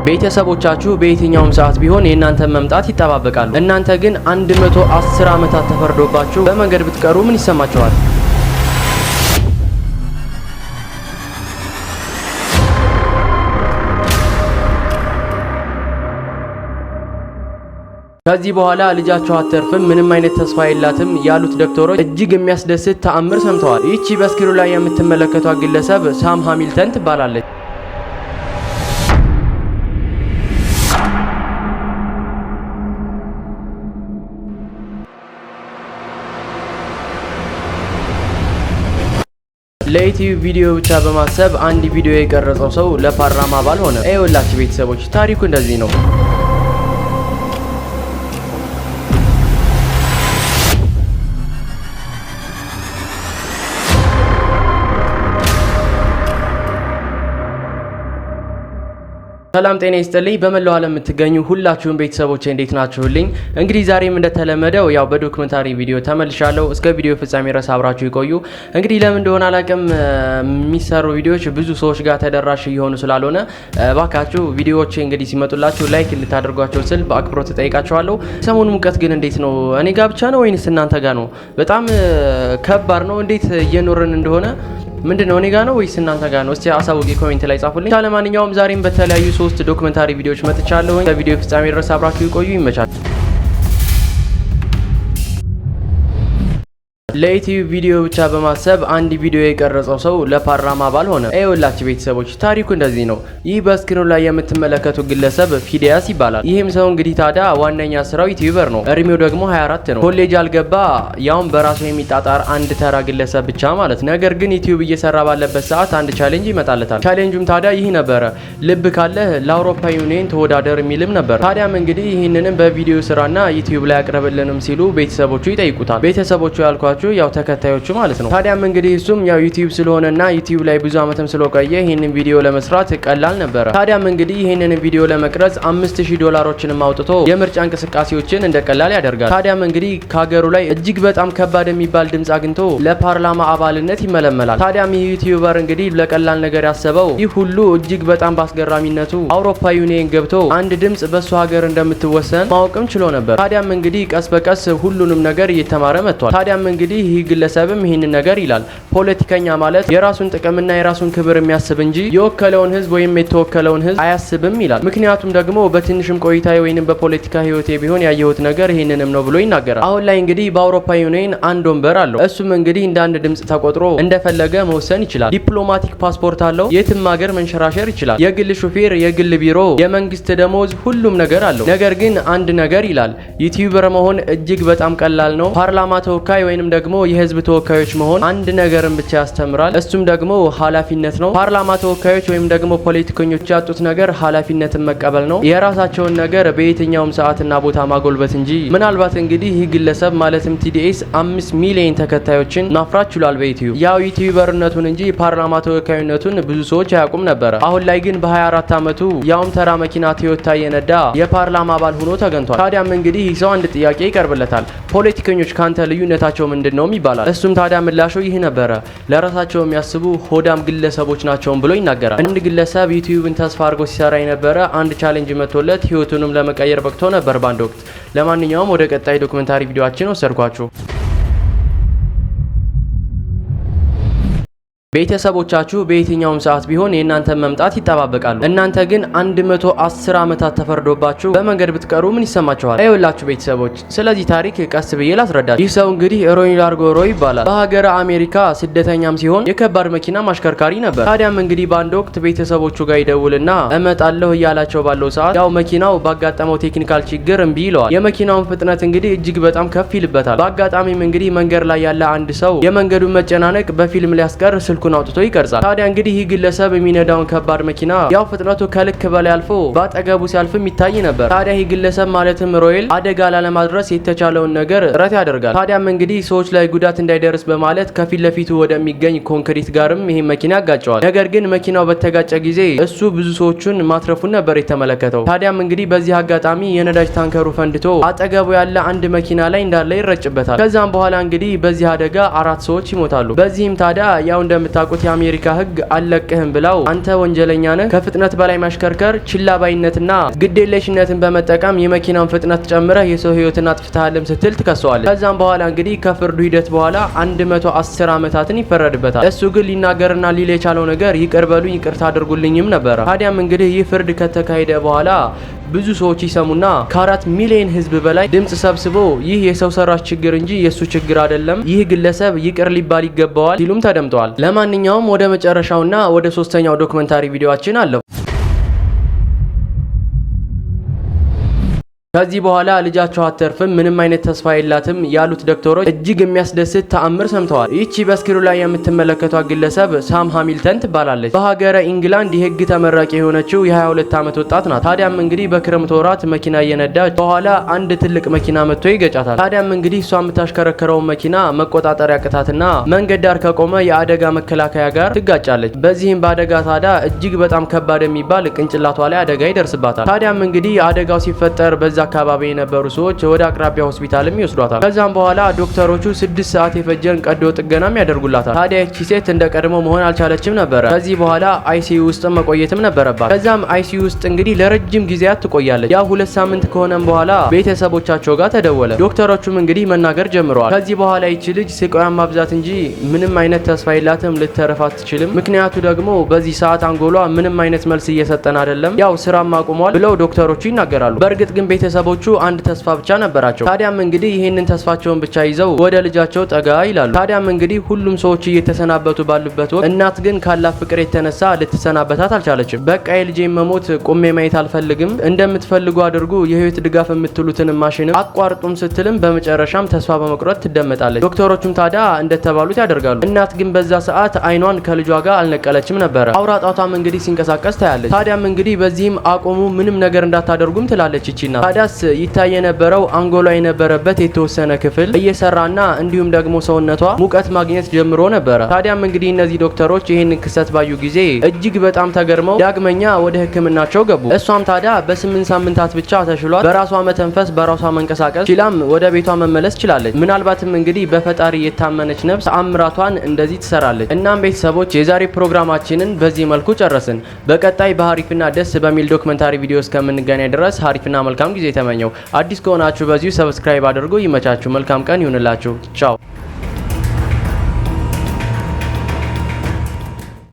ቤተሰቦቻችሁ በየትኛውም ሰዓት ቢሆን የእናንተን መምጣት ይጠባበቃሉ። እናንተ ግን 110 ዓመታት ተፈርዶባችሁ በመንገድ ብትቀሩ ምን ይሰማችኋል? ከዚህ በኋላ ልጃቸው አትርፍም፣ ምንም አይነት ተስፋ የላትም ያሉት ዶክተሮች እጅግ የሚያስደስት ተአምር ሰምተዋል። ይህቺ በስክሪኑ ላይ የምትመለከቷት ግለሰብ ሳም ሃሚልተን ትባላለች። ለዩቲዩብ ቪዲዮ ብቻ በማሰብ አንድ ቪዲዮ የቀረጸው ሰው ለፓርላማ አባል ሆነ። አይወላችሁ ቤተሰቦች፣ ታሪኩ እንደዚህ ነው። ሰላም ጤና ይስጥልኝ። በመላው ዓለም የምትገኙ ሁላችሁም ቤተሰቦቼ እንዴት ናችሁልኝ? እንግዲህ ዛሬም እንደተለመደው ያው በዶክመንታሪ ቪዲዮ ተመልሻለሁ። እስከ ቪዲዮ ፍጻሜ ድረስ አብራችሁ ይቆዩ። እንግዲህ ለምን እንደሆነ አላውቅም የሚሰሩ ቪዲዮዎች ብዙ ሰዎች ጋር ተደራሽ እየሆኑ ስላልሆነ ባካችሁ ቪዲዮዎች እንግዲህ ሲመጡላችሁ ላይክ እንድታደርጓቸው ስል በአክብሮት ተጠይቃችኋለሁ። ሰሞኑ ሙቀት ግን እንዴት ነው? እኔ ጋር ብቻ ነው ወይንስ እናንተ ጋር ነው? በጣም ከባድ ነው። እንዴት እየኖርን እንደሆነ ምንድነው? እኔ ጋር ነው ወይስ እናንተ ጋር ነው? እስቲ አሳውቂ ኮሜንት ላይ ጻፉልኝ። ለማንኛውም ዛሬም በተለያዩ 3 ዶክመንታሪ ቪዲዮዎች መጥቻለሁ። በቪዲዮ ፍጻሜ ድረስ አብራችሁ ይቆዩ። ይመቻል። ለዩቲዩብ ቪዲዮ ብቻ በማሰብ አንድ ቪዲዮ የቀረጸው ሰው ለፓርላማ አባል ሆነ። አይወላችሁ ቤተሰቦች፣ ታሪኩ እንደዚህ ነው። ይህ በስክሪኑ ላይ የምትመለከቱት ግለሰብ ፊዲያስ ይባላል። ይህም ሰው እንግዲህ ታዲያ ዋነኛ ስራው ዩቲዩበር ነው። እድሜው ደግሞ 24 ነው። ኮሌጅ አልገባ፣ ያውም በራሱ የሚጣጣር አንድ ተራ ግለሰብ ብቻ ማለት። ነገር ግን ዩቲዩብ እየሰራ ባለበት ሰዓት አንድ ቻሌንጅ ይመጣለታል። ቻሌንጁም ታዲያ ይህ ነበረ። ልብ ካለህ ለአውሮፓ ዩኒየን ተወዳደር የሚልም ነበር። ታዲያም እንግዲህ ይህንንም በቪዲዮ ስራና ዩቲዩብ ላይ አቅርብልንም ሲሉ ቤተሰቦቹ ይጠይቁታል። ቤተሰቦቹ ያልኳቸው ያው ተከታዮቹ ማለት ነው። ታዲያም እንግዲህ እሱም ያው ዩቲዩብ ስለሆነና ዩቲዩብ ላይ ብዙ አመትም ስለቆየ ይሄንን ቪዲዮ ለመስራት ቀላል ነበረ። ታዲያም እንግዲህ ይሄንን ቪዲዮ ለመቅረጽ $5000 አውጥቶ የምርጫ እንቅስቃሴዎችን እንደ ቀላል ያደርጋል። ታዲያም እንግዲህ ከሀገሩ ላይ እጅግ በጣም ከባድ የሚባል ድምጽ አግኝቶ ለፓርላማ አባልነት ይመለመላል። ታዲያም ይህ ዩቲዩበር እንግዲህ ለቀላል ነገር ያሰበው ይህ ሁሉ እጅግ በጣም ባስገራሚነቱ አውሮፓ ዩኒየን ገብቶ አንድ ድምጽ በሱ ሀገር እንደምትወሰን ማወቅም ችሎ ነበር። ታዲያም እንግዲህ ቀስ በቀስ ሁሉንም ነገር እየተማረ መጥቷል። ታዲያም እንግዲህ ይህ ግለሰብም ይህንን ነገር ይላል። ፖለቲከኛ ማለት የራሱን ጥቅምና የራሱን ክብር የሚያስብ እንጂ የወከለውን ህዝብ ወይም የተወከለውን ህዝብ አያስብም ይላል። ምክንያቱም ደግሞ በትንሽም ቆይታ ወይንም በፖለቲካ ህይወቴ ቢሆን ያየሁት ነገር ይህንንም ነው ብሎ ይናገራል። አሁን ላይ እንግዲህ በአውሮፓ ዩኒየን አንድ ወንበር አለው። እሱም እንግዲህ እንደ አንድ ድምጽ ተቆጥሮ እንደፈለገ መወሰን ይችላል። ዲፕሎማቲክ ፓስፖርት አለው። የትም ሀገር መንሸራሸር ይችላል። የግል ሹፌር፣ የግል ቢሮ፣ የመንግስት ደሞዝ፣ ሁሉም ነገር አለው። ነገር ግን አንድ ነገር ይላል፣ ዩቲዩበር መሆን እጅግ በጣም ቀላል ነው። ፓርላማ ተወካይ ወይንም ደግሞ የህዝብ ተወካዮች መሆን አንድ ነገርን ብቻ ያስተምራል። እሱም ደግሞ ኃላፊነት ነው። ፓርላማ ተወካዮች ወይም ደግሞ ፖለቲከኞች ያጡት ነገር ኃላፊነትን መቀበል ነው። የራሳቸውን ነገር በየትኛውም ሰዓትና ቦታ ማጎልበት እንጂ ምናልባት እንግዲህ ይህ ግለሰብ ማለትም ቲዲኤስ 5 ሚሊዮን ተከታዮችን ማፍራት ችሏል በዩቲዩብ። ያው ዩቲዩበርነቱን እንጂ ፓርላማ ተወካይነቱን ብዙ ሰዎች አያውቁም ነበረ። አሁን ላይ ግን በ24 አመቱ ያውም ተራ መኪና ቶዮታ የነዳ የፓርላማ አባል ሆኖ ተገኝቷል። ታዲያም እንግዲህ ይህ ሰው አንድ ጥያቄ ይቀርብለታል። ፖለቲከኞች ካንተ ልዩነታቸው ምንድነው ይባላል። እሱም ታዲያ ምላሹ ይህ ነበረ። ለራሳቸው የሚያስቡ ሆዳም ግለሰቦች ናቸው ብሎ ይናገራል። አንድ ግለሰብ ዩቲዩብን ተስፋ አድርጎ ሲሰራ የነበረ አንድ ቻሌንጅ መጥቶለት ህይወቱንም ለመቀየር በቅቶ ነበር በአንድ ወቅት። ለማንኛውም ወደ ቀጣይ ዶክመንታሪ ቪዲዮአችን ወሰድኳችሁ። ቤተሰቦቻችሁ በየትኛውም ሰዓት ቢሆን የእናንተን መምጣት ይጠባበቃሉ። እናንተ ግን 110 ዓመታት ተፈርዶባችሁ በመንገድ ብትቀሩ ምን ይሰማችኋል? አይወላችሁ ቤተሰቦች፣ ስለዚህ ታሪክ ቀስ ብዬ ላስረዳችሁ። ይህ ሰው እንግዲህ ሮኒ ላርጎሮ ይባላል። በሀገረ አሜሪካ ስደተኛም ሲሆን የከባድ መኪና ማሽከርካሪ ነበር። ታዲያም እንግዲህ በአንድ ወቅት ቤተሰቦቹ ጋር ይደውልና እመጣለሁ እያላቸው ባለው ሰዓት ያው መኪናው ባጋጠመው ቴክኒካል ችግር እምቢ ይለዋል። የመኪናውን ፍጥነት እንግዲህ እጅግ በጣም ከፍ ይልበታል። በአጋጣሚም እንግዲህ መንገድ ላይ ያለ አንድ ሰው የመንገዱን መጨናነቅ በፊልም ሊያስቀር ስልኩን አውጥቶ ይቀርጻል። ታዲያ እንግዲህ ይህ ግለሰብ የሚነዳውን ከባድ መኪና ያው ፍጥነቱ ከልክ በላይ አልፎ ባጠገቡ ሲያልፍም ይታይ ነበር። ታዲያ ይህ ግለሰብ ማለትም ሮይል አደጋ ላለማድረስ የተቻለውን ነገር ጥረት ያደርጋል። ታዲያም እንግዲህ ሰዎች ላይ ጉዳት እንዳይደርስ በማለት ከፊት ለፊቱ ወደሚገኝ ኮንክሪት ጋርም ይሄ መኪና ያጋጨዋል። ነገር ግን መኪናው በተጋጨ ጊዜ እሱ ብዙ ሰዎችን ማትረፉን ነበር የተመለከተው። ታዲያም እንግዲህ በዚህ አጋጣሚ የነዳጅ ታንከሩ ፈንድቶ አጠገቡ ያለ አንድ መኪና ላይ እንዳለ ይረጭበታል። ከዛም በኋላ እንግዲህ በዚህ አደጋ 4 ሰዎች ይሞታሉ። በዚህም ታዲያ ያው እንደምታውቁት የአሜሪካ ህግ አለቅህም ብለው አንተ ወንጀለኛ ነህ፣ ከፍጥነት በላይ ማሽከርከር፣ ችላባይነትና ግዴለሽነትን በመጠቀም የመኪናውን ፍጥነት ጨምረህ የሰው ህይወትን አጥፍተሃልም ስትል ትከሰዋለች። ከዛም በኋላ እንግዲህ ከፍርዱ ሂደት በኋላ 110 ዓመታትን ይፈረድበታል። እሱ ግን ሊናገርና ሊል የቻለው ነገር ይቅር በሉኝ ይቅርታ አድርጉልኝም ነበረ። ታዲያም እንግዲህ ይህ ፍርድ ከተካሄደ በኋላ ብዙ ሰዎች ይሰሙና ከ4 ሚሊዮን ህዝብ በላይ ድምጽ ሰብስቦ ይህ የሰው ሰራሽ ችግር እንጂ የሱ ችግር አይደለም፣ ይህ ግለሰብ ይቅር ሊባል ይገባዋል ሲሉም ተደምጠዋል። ለማንኛውም ወደ መጨረሻውና ወደ ሶስተኛው ዶክመንታሪ ቪዲዮአችን አለፉ። ከዚህ በኋላ ልጃቸው አትተርፍም፣ ምንም አይነት ተስፋ የላትም ያሉት ዶክተሮች እጅግ የሚያስደስት ተአምር ሰምተዋል። ይህቺ በስክሪኑ ላይ የምትመለከቷት ግለሰብ ሳም ሃሚልተን ትባላለች። በሀገረ ኢንግላንድ የህግ ተመራቂ የሆነችው የ22 ዓመት ወጣት ናት። ታዲያም እንግዲህ በክረምት ወራት መኪና እየነዳች በኋላ አንድ ትልቅ መኪና መጥቶ ይገጫታል። ታዲያም እንግዲህ እሷ የምታሽከረከረውን መኪና መቆጣጠር ያቅታትና መንገድ ዳር ከቆመ የአደጋ መከላከያ ጋር ትጋጫለች። በዚህም በአደጋ ታዲያ እጅግ በጣም ከባድ የሚባል ቅንጭላቷ ላይ አደጋ ይደርስባታል። ታዲያም እንግዲህ አደጋው ሲፈጠር በዛ አካባቢ የነበሩ ሰዎች ወደ አቅራቢያ ሆስፒታልም ይወስዷታል። ከዛም በኋላ ዶክተሮቹ 6 ሰዓት የፈጀን ቀዶ ጥገናም ያደርጉላታል። ታዲያ እቺ ሴት እንደ ቀድሞ መሆን አልቻለችም ነበረ። ከዚህ በኋላ አይሲዩ ውስጥ መቆየትም ነበረባት። ከዛም አይሲዩ ውስጥ እንግዲህ ለረጅም ጊዜያት ትቆያለች። ያ 2 ሳምንት ከሆነም በኋላ ቤተሰቦቻቸው ጋር ተደወለ። ዶክተሮቹም እንግዲህ መናገር ጀምረዋል። ከዚህ በኋላ ይቺ ልጅ ስቃዩን ማብዛት እንጂ ምንም አይነት ተስፋ የላትም፣ ልትተርፍ አትችልም። ምክንያቱ ደግሞ በዚህ ሰዓት አንጎሏ ምንም አይነት መልስ እየሰጠን አይደለም፣ ያው ስራም አቁሟል ብለው ዶክተሮቹ ይናገራሉ። በእርግጥ ግን ቤተሰቦቹ አንድ ተስፋ ብቻ ነበራቸው። ታዲያም እንግዲህ ይሄንን ተስፋቸውን ብቻ ይዘው ወደ ልጃቸው ጠጋ ይላሉ። ታዲያም እንግዲህ ሁሉም ሰዎች እየተሰናበቱ ባሉበት ወቅት እናት ግን ካላት ፍቅር የተነሳ ልትሰናበታት አልቻለችም። በቃ የልጄን መሞት ቆሜ ማየት አልፈልግም፣ እንደምትፈልጉ አድርጉ፣ የህይወት ድጋፍ የምትሉትን ማሽንም አቋርጡም ስትልም በመጨረሻም ተስፋ በመቁረጥ ትደመጣለች። ዶክተሮቹም ታዲያ እንደተባሉት ያደርጋሉ። እናት ግን በዛ ሰዓት አይኗን ከልጇ ጋር አልነቀለችም ነበረ። አውራጣቷም እንግዲህ ሲንቀሳቀስ ታያለች። ታዲያም እንግዲህ በዚህም አቆሙ፣ ምንም ነገር እንዳታደርጉም ትላለች ይቺና ታዲያስ ይታይ የነበረው አንጎሏ የነበረበት የተወሰነ ክፍል እየሰራና እንዲሁም ደግሞ ሰውነቷ ሙቀት ማግኘት ጀምሮ ነበረ። ታዲያም እንግዲህ እነዚህ ዶክተሮች ይህንን ክስተት ባዩ ጊዜ እጅግ በጣም ተገርመው ዳግመኛ ወደ ህክምናቸው ገቡ። እሷም ታዲያ በ8 ሳምንታት ብቻ ተሽሏት በራሷ መተንፈስ በራሷ መንቀሳቀስ ችላም ወደ ቤቷ መመለስ ችላለች። ምናልባትም እንግዲህ በፈጣሪ የታመነች ነፍስ ተአምራቷን እንደዚህ ትሰራለች። እናም ቤተሰቦች የዛሬ ፕሮግራማችንን በዚህ መልኩ ጨረስን። በቀጣይ በሀሪፍና ደስ በሚል ዶክመንታሪ ቪዲዮ እስከምንገናኝ ድረስ ሀሪፍና መልካም ጊዜ ተመኘው። አዲስ ከሆናችሁ በዚሁ ሰብስክራይብ አድርጉ። ይመቻችሁ። መልካም ቀን ይሁንላችሁ። ቻው።